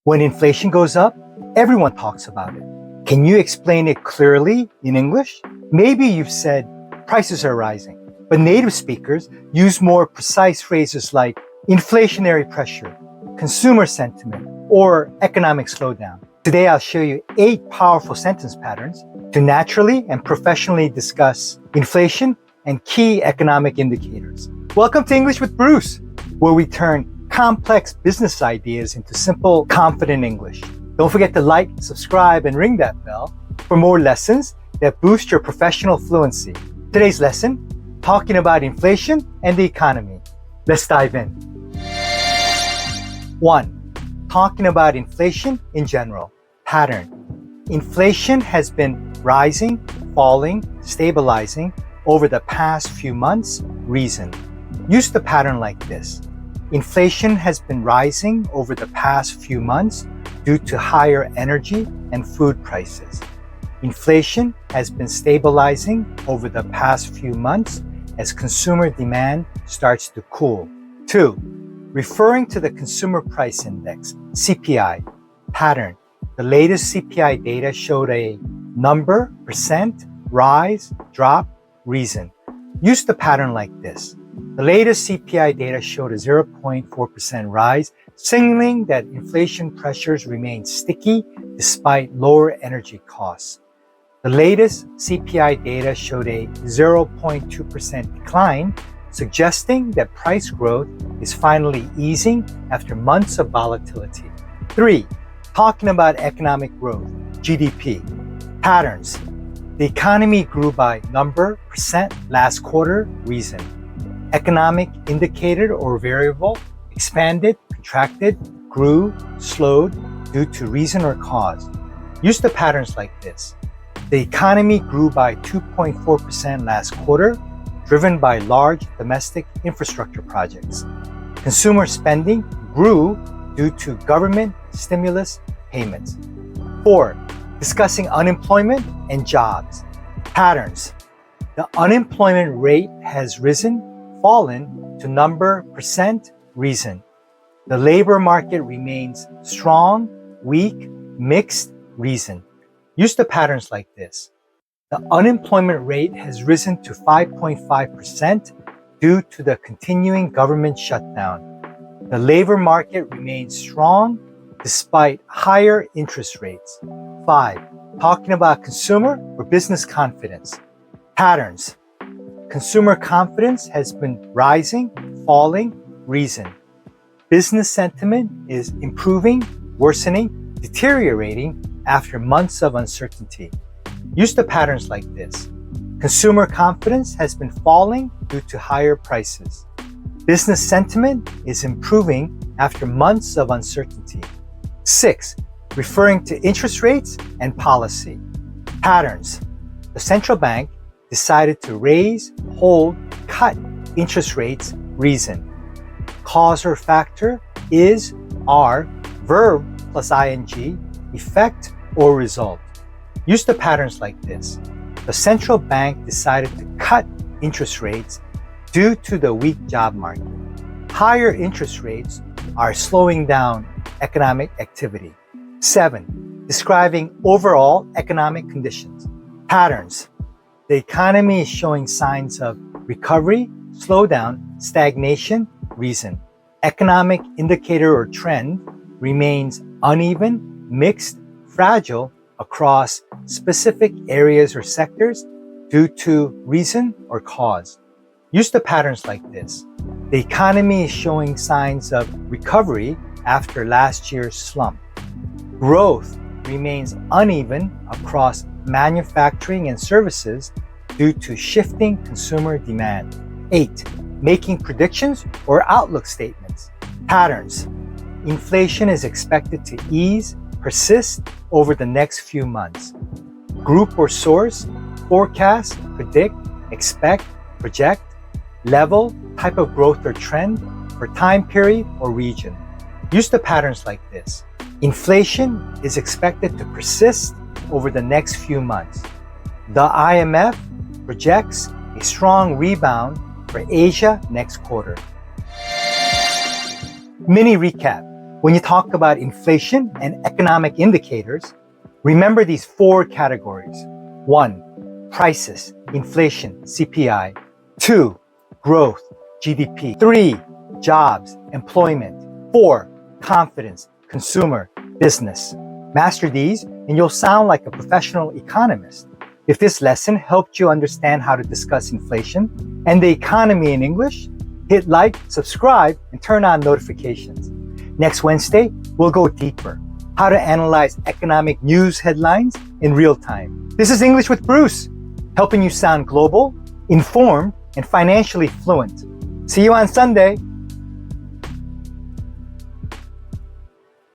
When inflation goes up, everyone talks about it. Can you explain it clearly in English? Maybe you've said prices are rising, but native speakers use more precise phrases like inflationary pressure, consumer sentiment, or economic slowdown. Today, I'll show you 8 powerful sentence patterns to naturally and professionally discuss inflation and key economic indicators. Welcome to English with Bruce, where we turn complex business ideas into simple, confident English. Don't forget to like, subscribe, and ring that bell for more lessons that boost your professional fluency. Today's lesson, talking about inflation and the economy. Let's dive in. 1. Talking about inflation in general. Pattern. Inflation has been rising, falling, stabilizing over the past few months. Reason. Use the pattern like this. Inflation has been rising over the past few months due to higher energy and food prices. Inflation has been stabilizing over the past few months as consumer demand starts to cool. 2. Referring to the Consumer Price Index, CPI. Pattern. The latest CPI data showed a number, percent, rise, drop, reason. Use the pattern like this. The latest CPI data showed a 0.4% rise, signaling that inflation pressures remain sticky despite lower energy costs. The latest CPI data showed a 0.2% decline, suggesting that price growth is finally easing after months of volatility. 3. Talking about economic growth, GDP. Patterns. The economy grew by number, percent last quarter, reason. Economic indicator or variable expanded, contracted, grew, slowed due to reason or cause. Use the patterns like this. The economy grew by 2.4% last quarter, driven by large domestic infrastructure projects. Consumer spending grew due to government stimulus payments. 4. Discussing unemployment and jobs. Patterns. The unemployment rate has risen, fallen to number, percent, reason. The labor market remains strong, weak, mixed, reason. Use the patterns like this. The unemployment rate has risen to 5.5% due to the continuing government shutdown. The labor market remains strong despite higher interest rates. 5. Talking about consumer or business confidence. Patterns. Consumer confidence has been rising, falling, reason. Business sentiment is improving, worsening, deteriorating after months of uncertainty. Use the patterns like this. Consumer confidence has been falling due to higher prices. Business sentiment is improving after months of uncertainty. 6. Referring to interest rates and policy. Patterns. The central bank decided to raise, hold, cut interest rates, reason. Cause or factor is, are, verb plus ing, effect or result. Use the patterns like this. The central bank decided to cut interest rates due to the weak job market. Higher interest rates are slowing down economic activity. 7. Describing overall economic conditions. Patterns. The economy is showing signs of recovery, slowdown, stagnation, reason. Economic indicator or trend remains uneven, mixed, fragile across specific areas or sectors due to reason or cause. Use the patterns like this. The economy is showing signs of recovery after last year's slump. Growth remains uneven across manufacturing and services due to shifting consumer demand. 8. Making predictions or outlook statements. Patterns. Inflation is expected to ease, persist over the next few months. Group or source, forecast, predict, expect, project, level, type of growth or trend, for time period or region. Use the patterns like this. Inflation is expected to persist over the next few months. The IMF projects a strong rebound for Asia next quarter. Mini recap. When you talk about inflation and economic indicators, remember these 4 categories. 1. Prices, inflation, CPI. 2. Growth, GDP. 3. Jobs, employment. 4. Confidence, consumer, business. Master these and you'll sound like a professional economist. If this lesson helped you understand how to discuss inflation and the economy in English, hit like, subscribe, and turn on notifications. Next Wednesday, we'll go deeper. How to analyze economic news headlines in real time. This is English with Bruce, helping you sound global, informed, and financially fluent. See you on Sunday.